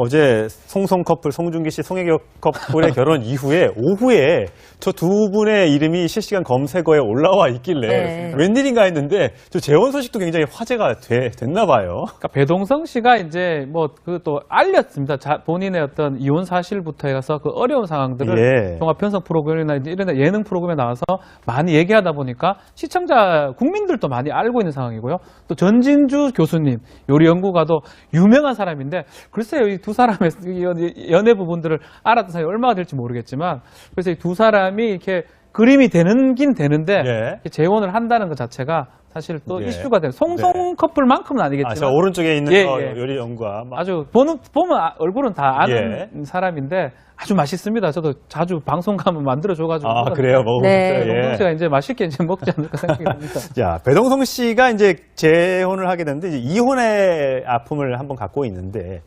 어제 송송 커플, 송중기 씨, 송혜교 커플의 결혼 이후에 오후에 저 두 분의 이름이 실시간 검색어에 올라와 있길래 네. 웬일인가 했는데 저 재혼 소식도 굉장히 화제가 됐나 봐요. 그러니까 배동성 씨가 이제 뭐 그것도 알렸습니다. 본인의 어떤 이혼 사실부터 해서 그 어려운 상황들을 종합 편성 프로그램이나 이런 예능 프로그램에 나와서 많이 얘기하다 보니까 시청자 국민들도 많이 알고 있는 상황이고요. 또 전진주 교수님 요리 연구가도 유명한 사람인데 글쎄요 이 두 사람의 연애 부분들을 알았던 사람이 얼마나 될지 모르겠지만 그래서 이 두 사람이 이렇게 그림이 되는긴 되는데 재혼을 한다는 것 자체가 사실 또 이슈가 되는 송송 커플만큼은 아니겠지만 저 오른쪽에 있는 요리 연구가 아주 보면 얼굴은 다 아는 사람인데 아주 맛있습니다. 저도 자주 방송 가면 만들어줘가지고. 아, 그래요? 먹어보셨어요? 배동성 씨가 이제 맛있게 이제 먹지 않을까 생각이 듭니다. 자, 배동성 씨가 이제 재혼을 하게 됐는데, 이제 이혼의 아픔을 한번 갖고 있는데,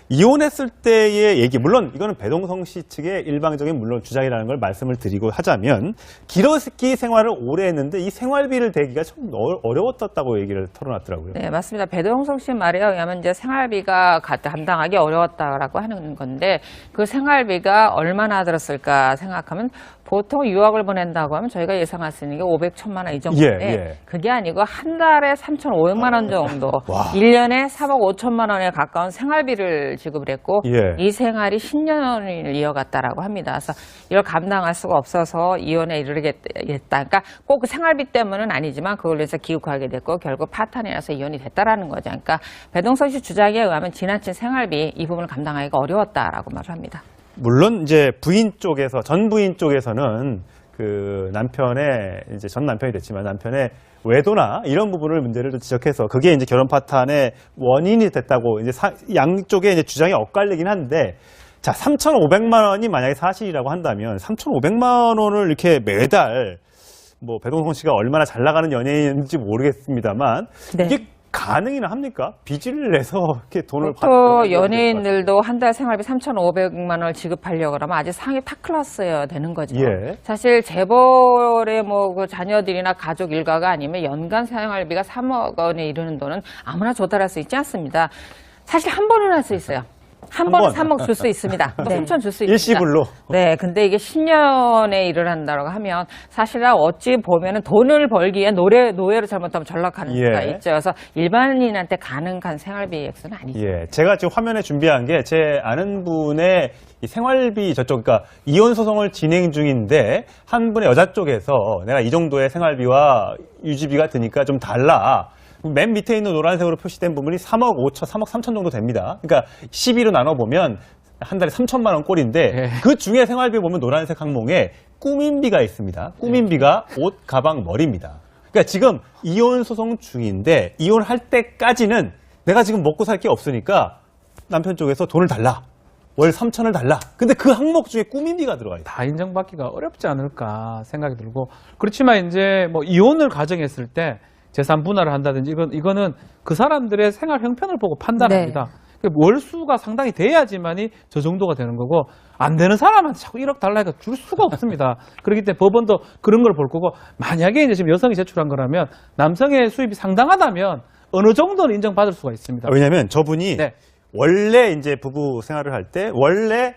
이혼했을 때의 얘기, 물론 이거는 배동성 씨 측의 일방적인 물론 주장이라는 걸 말씀을 드리고 하자면, 길어기 생활을 오래 했는데 이 생활비를 대기가 좀 어려웠다고 얘기를 털어놨더라고요. 네, 맞습니다. 배동성 씨 말에 의하면 이제 생활비가 감당하기 어려웠다라고 하는 건데 그 생활비가 얼마나 들었을까 생각하면 보통 유학을 보낸다고 하면 저희가 예상할 수 있는 게 500, 1000만 원 이 정도인데 그게 아니고 한 달에 3,500만 원 정도, 1년에 3억 5천만 원에 가까운 생활비를 지급을 했고 이 생활이 10년을 이어갔다라고 합니다. 그래서 이걸 감당할 수가 없어서 이혼에 이르겠다. 그러니까 꼭 그 생활비 때문은 아니지만 그걸 위해서 기웃하게 됐고 결국 파탄이 나서 이혼이 됐다라는 거죠. 그러니까 배동성 씨 주장에 의하면 지나친 생활비 이 부분을 감당하기가 어려웠다라고 말을 합니다. 물론 이제 부인 쪽에서 전 부인 쪽에서는 그 남편의 이제 전 남편이 됐지만 남편의 외도나 이런 부분을 문제를 지적해서 그게 이제 결혼 파탄의 원인이 됐다고 이제 양쪽의 이제 주장이 엇갈리긴 한데 자 3,500만 원이 만약에 사실이라고 한다면 3,500만 원을 이렇게 매달 뭐 배동성 씨가 얼마나 잘 나가는 연예인인지 모르겠습니다만 이게 가능이나 합니까? 빚을 내서 이렇게 돈을 또 연예인들도 한 달 생활비 3,500만 원을 지급하려고 그러면 아주 상위 탑클래스여야 되는 거죠. 사실 재벌의 뭐 그 자녀들이나 가족 일가가 아니면 연간 생활비가 3억 원에 이르는 돈은 아무나 조달할 수 있지 않습니다. 사실 한 번은 할 수 있어요. 한 번은 3억 줄 수 있습니다. 3천 줄 수 있습니다. 일시불로. 네, 근데 이게 10년에 일을 한다고 하면 사실은 어찌 보면은 돈을 벌기에 노예로 잘못하면 전락하는 수가 있죠. 그래서 일반인한테 가능한 생활비 액수는 아니죠. 제가 지금 화면에 준비한 게 제 아는 분의 이 생활비 저쪽, 그러니까 이혼 소송을 진행 중인데 한 분의 여자 쪽에서 내가 이 정도의 생활비와 유지비가 드니까 좀 달라. 맨 밑에 있는 노란색으로 표시된 부분이 3억 5천, 3억 3천 정도 됩니다. 그러니까 12로 나눠보면 한 달에 3천만 원 꼴인데 그 중에 생활비 보면 노란색 항목에 꾸민비가 있습니다. 꾸민비가 옷, 가방, 머리입니다. 그러니까 지금 이혼 소송 중인데 이혼할 때까지는 내가 지금 먹고 살 게 없으니까 남편 쪽에서 돈을 달라. 월 3천을 달라. 근데 그 항목 중에 꾸민비가 들어가 있다. 다 인정받기가 어렵지 않을까 생각이 들고 그렇지만 이제 뭐 이혼을 가정했을 때 재산 분할을 한다든지 이거는 그 사람들의 생활 형편을 보고 판단합니다. 월수가 상당히 돼야지만이 저 정도가 되는 거고 안 되는 사람한테 자꾸 1억 달라 해서 줄 수가 없습니다. 그렇기 때문에 법원도 그런 걸 볼 거고 만약에 이제 지금 여성이 제출한 거라면 남성의 수입이 상당하다면 어느 정도는 인정받을 수가 있습니다. 왜냐하면 저분이 원래 이제 부부 생활을 할 때 원래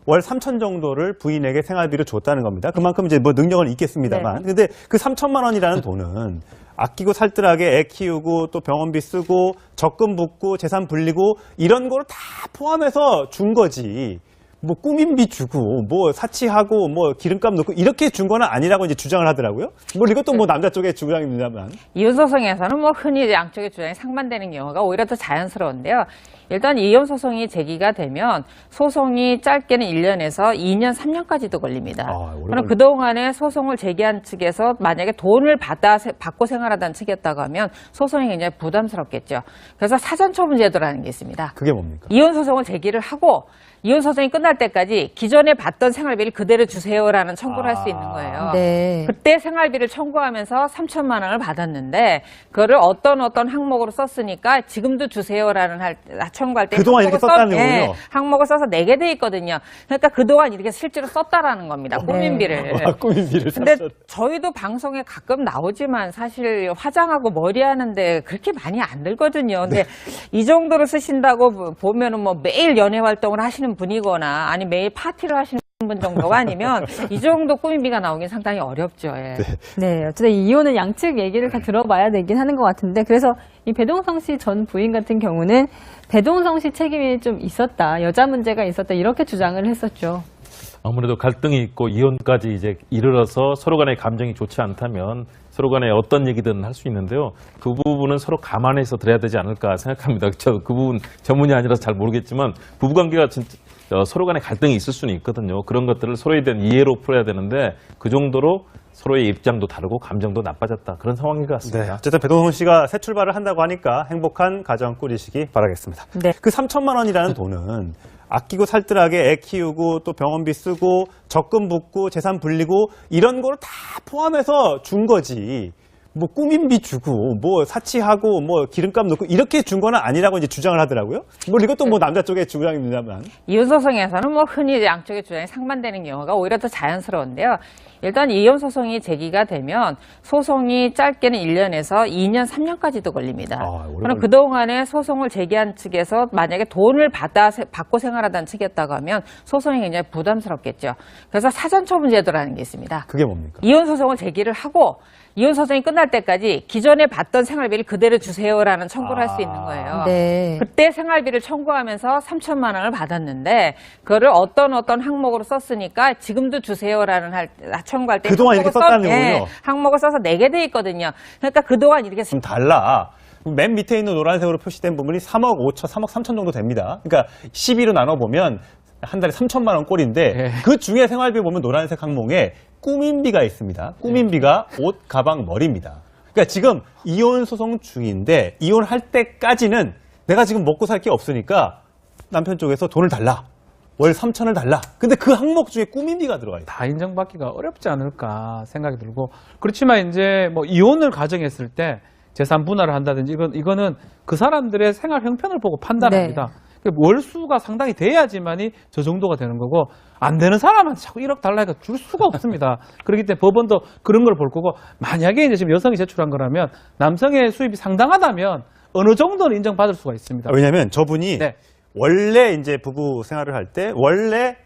월 3천 정도를 부인에게 생활비로 줬다는 겁니다. 그만큼 이제 뭐 능력은 있겠습니다만. 근데 그 3천만 원이라는 돈은 아끼고 살뜰하게 애 키우고 또 병원비 쓰고 적금 붓고 재산 불리고 이런 거를 다 포함해서 준 거지. 뭐 꾸민비 주고 뭐 사치하고 뭐 기름값 넣고 이렇게 준 거는 아니라고 이제 주장을 하더라고요. 뭐 이것도 뭐 남자 쪽의 주장입니다만. 이혼 소송에서는 뭐 흔히 양쪽의 주장이 상반되는 경우가 오히려 더 자연스러운데요. 일단 이혼 소송이 제기가 되면 소송이 짧게는 1년에서 2년, 3년까지도 걸립니다. 그럼 그동안에 소송을 제기한 측에서 만약에 돈을 받고 생활하던 측이었다고 하면 소송이 굉장히 부담스럽겠죠. 그래서 사전처분 제도라는 게 있습니다. 그게 뭡니까? 이혼 소송을 제기를 하고 이혼 소송이 끝날 끝날 때까지 기존에 받던 생활비를 그대로 주세요라는 청구를 할 수 있는 거예요. 네. 그때 생활비를 청구하면서 3천만 원을 받았는데 그거를 어떤 항목으로 썼으니까 지금도 주세요라는 청구할 때 그동안 이렇게 썼다는 거군요. 항목을 써서 내게 돼 있거든요. 그러니까 그동안 이렇게 실제로 썼다라는 겁니다. 꾸민비를. 꾸민비를 근데 저희도 방송에 가끔 나오지만 사실 화장하고 머리 하는데 그렇게 많이 안 들거든요. 근데 이 정도로 쓰신다고 보면은 뭐 매일 연애 활동을 하시는 분이거나 아니 매일 파티를 하시는 분 정도가 아니면 이 정도 꾸민비가 나오긴 상당히 어렵죠. 예. 네, 어쨌든 이혼은 양측 얘기를 다 들어봐야 되긴 하는 것 같은데, 그래서 이 배동성 씨 전 부인 같은 경우는 배동성 씨 책임이 좀 있었다, 여자 문제가 있었다, 이렇게 주장을 했었죠. 아무래도 갈등이 있고 이혼까지 이제 이르러서 서로 간의 감정이 좋지 않다면 서로 간에 어떤 얘기든 할 수 있는데요. 그 부분은 서로 감안해서 드려야 되지 않을까 생각합니다. 저 그 부분 전문이 아니라서 잘 모르겠지만 부부관계가 진짜 서로 간에 갈등이 있을 수는 있거든요. 그런 것들을 서로에 대한 이해로 풀어야 되는데 그 정도로 서로의 입장도 다르고 감정도 나빠졌다. 그런 상황인 것 같습니다. 네, 어쨌든 배동성 씨가 새 출발을 한다고 하니까 행복한 가정 꾸리시기 바라겠습니다. 네. 그 3천만 원이라는 돈은 아끼고 살뜰하게 애 키우고 또 병원비 쓰고 적금 붓고 재산 불리고 이런 거를 다 포함해서 준 거지. 뭐 꾸민비 주고 뭐 사치하고 뭐 기름값 넣고 이렇게 준 거는 아니라고 이제 주장을 하더라고요. 뭐 이것도 뭐 남자 쪽의 주장입니다만. 이혼 소송에서는 뭐 흔히 양쪽의 주장이 상반되는 경우가 오히려 더 자연스러운데요. 일단 이혼 소송이 제기가 되면 소송이 짧게는 1년에서 2년, 3년까지도 걸립니다. 그럼 그동안에 소송을 제기한 측에서 만약에 돈을 받고 생활하던 측이었다고 하면 소송이 굉장히 부담스럽겠죠. 그래서 사전처분제도라는 게 있습니다. 그게 뭡니까? 이혼 소송을 제기를 하고 이혼 소송이 끝날 때까지 기존에 받던 생활비를 그대로 주세요라는 청구를 할 수 있는 거예요. 네. 그때 생활비를 청구하면서 3천만 원을 받았는데 그거를 어떤 항목으로 썼으니까 지금도 주세요라는 청구할 때 그동안 이렇게 썼다는 거군요. 항목을 써서 내게 돼 있거든요. 그러니까 그동안 이렇게 좀 달라. 맨 밑에 있는 노란색으로 표시된 부분이 3억 5천, 3억 3천 정도 됩니다. 그러니까 12로 나눠보면 한 달에 3천만 원 꼴인데 그 중에 생활비 보면 노란색 항목에 꾸민비가 있습니다. 꾸민비가 옷, 가방, 머리입니다. 그러니까 지금 이혼 소송 중인데 이혼할 때까지는 내가 지금 먹고 살 게 없으니까 남편 쪽에서 돈을 달라. 월 3천을 달라. 근데 그 항목 중에 꾸민비가 들어가 있다. 다 인정받기가 어렵지 않을까 생각이 들고, 그렇지만 이제 뭐 이혼을 가정했을 때 재산 분할을 한다든지 이거는 그 사람들의 생활 형편을 보고 판단합니다. 월수가 상당히 돼야지만이 저 정도가 되는 거고, 안 되는 사람한테 자꾸 1억 달라니까 줄 수가 없습니다. 그렇기 때문에 법원도 그런 걸 볼 거고, 만약에 이제 지금 여성이 제출한 거라면 남성의 수입이 상당하다면 어느 정도는 인정받을 수가 있습니다. 왜냐면 저분이 원래 이제 부부 생활을 할 때 원래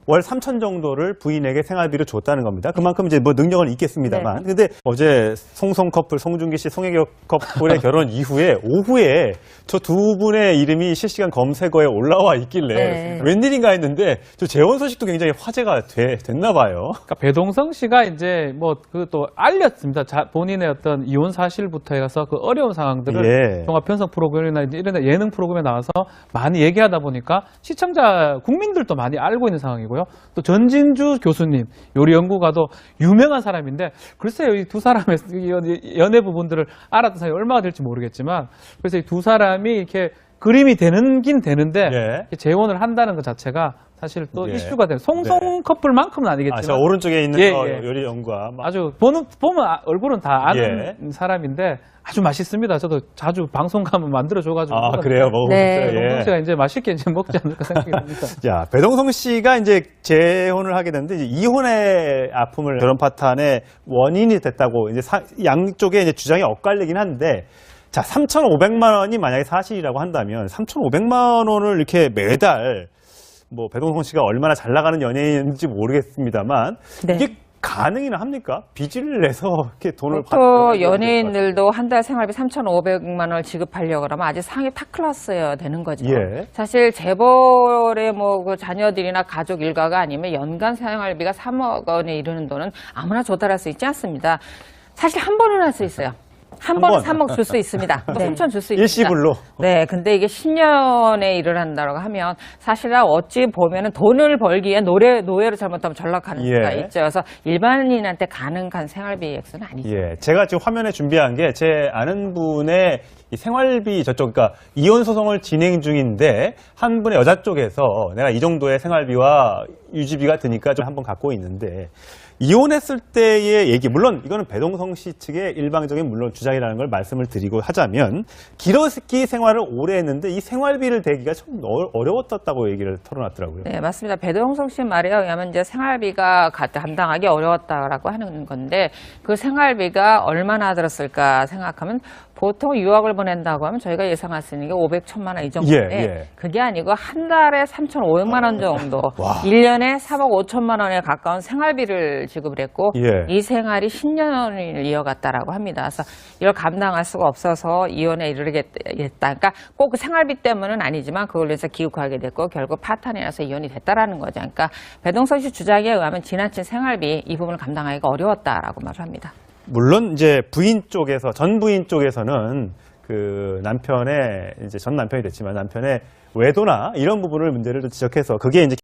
월 3천 정도를 부인에게 생활비로 줬다는 겁니다. 그만큼 이제 뭐 능력은 있겠습니다만. 근데 어제 송송 커플, 송중기 씨, 송혜교 커플의 결혼 이후에 오후에 저 두 분의 이름이 실시간 검색어에 올라와 있길래 웬일인가 했는데 저 재혼 소식도 굉장히 화제가 됐나 봐요. 그러니까 배동성 씨가 이제 뭐 그것도 알렸습니다. 본인의 어떤 이혼 사실부터 해서 그 어려운 상황들을 종합 편성 프로그램이나 이런 예능 프로그램에 나와서 많이 얘기하다 보니까 시청자 국민들도 많이 알고 있는 상황이고, 또 전진주 교수님, 요리 연구가도 유명한 사람인데, 글쎄요, 이 두 사람의 연애 부분들을 알았던 사람이 얼마나 될지 모르겠지만, 그래서 이 두 사람이 이렇게 그림이 되는긴 되는데 재혼을 한다는 것 자체가 사실 또 이슈가 되는, 송송 커플만큼은 아니겠지만, 저 오른쪽에 있는 요리 연구가 아주 보면 얼굴은 다 아는 사람인데 아주 맛있습니다. 저도 자주 방송 가면 만들어줘가지고. 그래요? 먹어보셨어요? 배동성 씨가 이제 맛있게 이제 먹지 않을까 생각이 듭니다. 자, 배동성 씨가 이제 재혼을 하게 됐는데, 이제 이혼의 아픔을 결혼 파탄의 원인이 됐다고 이제 양쪽에 이제 주장이 엇갈리긴 한데, 자, 3,500만 원이 만약에 사실이라고 한다면 3,500만 원을 이렇게 매달, 뭐 배동성 씨가 얼마나 잘 나가는 연예인인지 모르겠습니다만 이게 가능이나 합니까? 빚을 내서 이렇게 돈을 또 연예인들도 한 달 생활비 3,500만 원을 지급하려고 그러면 아주 상위 탑클래스여야 되는 거죠. 사실 재벌의 뭐 그 자녀들이나 가족 일가가 아니면 연간 생활비가 3억 원에 이르는 돈은 아무나 조달할 수 있지 않습니다. 사실 한 번은 할 수 있어요. 한 번에 3억 줄 수 있습니다. 뭐 3천 줄 수 있습니다. 일시불로. 네, 근데 이게 10년의 일을 한다고 하면 사실 어찌 보면은 돈을 벌기 위해 노예로 잘못하면 전락하는 수가 있죠. 그래서 일반인한테 가능한 생활비 액수는 아니죠. 예, 제가 지금 화면에 준비한 게 제 아는 분의 이 생활비 저쪽, 그러니까 이혼 소송을 진행 중인데 한 분의 여자 쪽에서 내가 이 정도의 생활비와 유지비가 드니까 좀 한번 갖고 있는데 이혼했을 때의 얘기, 물론 이거는 배동성 씨 측의 일방적인 물론 주장이라는 걸 말씀을 드리고 하자면 길어기 생활을 오래 했는데 이 생활비를 대기가 좀 어려웠다고 얘기를 털어놨더라고요. 네, 맞습니다. 배동성 씨 말에 의하면 이제 생활비가 감당하기 어려웠다라고 하는 건데 그 생활비가 얼마나 들었을까 생각하면 보통 유학을 보낸다고 하면 저희가 예상할 수 있는 게 500, 1000만 원 이 정도인데 예. 그게 아니고 한 달에 3,500만 원 정도, 와. 1년에 3억 5천만 원에 가까운 생활비를 지급을 했고 예. 이 생활이 10년을 이어갔다라고 합니다. 그래서 이걸 감당할 수가 없어서 이혼에 이르겠다. 그러니까 꼭 그 생활비 때문은 아니지만 그걸로 해서 기웃하게 됐고 결국 파탄이 나서 이혼이 됐다라는 거죠. 그러니까 배동선 씨 주장에 의하면 지나친 생활비 이 부분을 감당하기가 어려웠다라고 말을 합니다. 물론 이제 부인 쪽에서 전 부인 쪽에서는 그 남편의 이제 전 남편이 됐지만 남편의 외도나 이런 부분을 문제를 지적해서 그게 이제